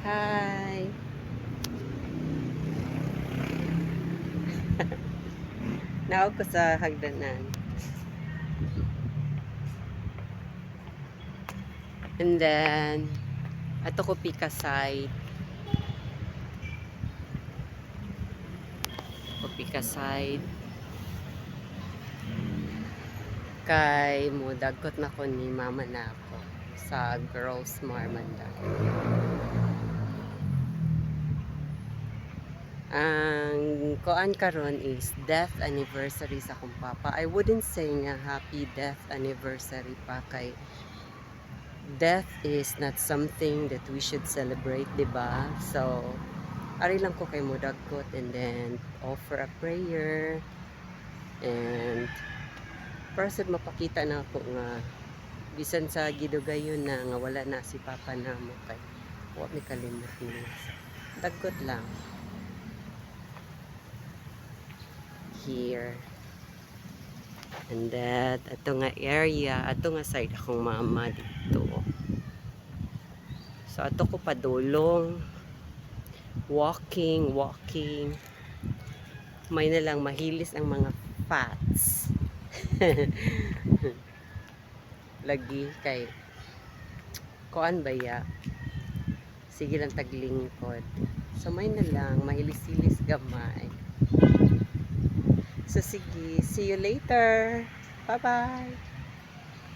Hi! Naog ko sa hagdanan. And then, ato ko pika side. Pika side. Kay mo dagot na ko ni mama na ako sa Girls Marmanda. Ang koan karon is death anniversary sa akong papa. I wouldn't say nga happy death anniversary pa kay death is not something that we should celebrate, diba? So, ari lang ko kay modagot and then offer a prayer and para mapakita na ako nga bisan sa gidugayon na nga wala na si papa namo kay wa mi kalimot niya. Dagot lang. Here. And that, ato nga area, ato nga side akong mama dito. So, ato ko padulong. Walking. May na lang mahilis ang mga fats. Lagi kay kuan ba ya? Sige lang taglingkod. So, may na lang, mahilis-hilis gamay. So, sige. See you later. Bye-bye.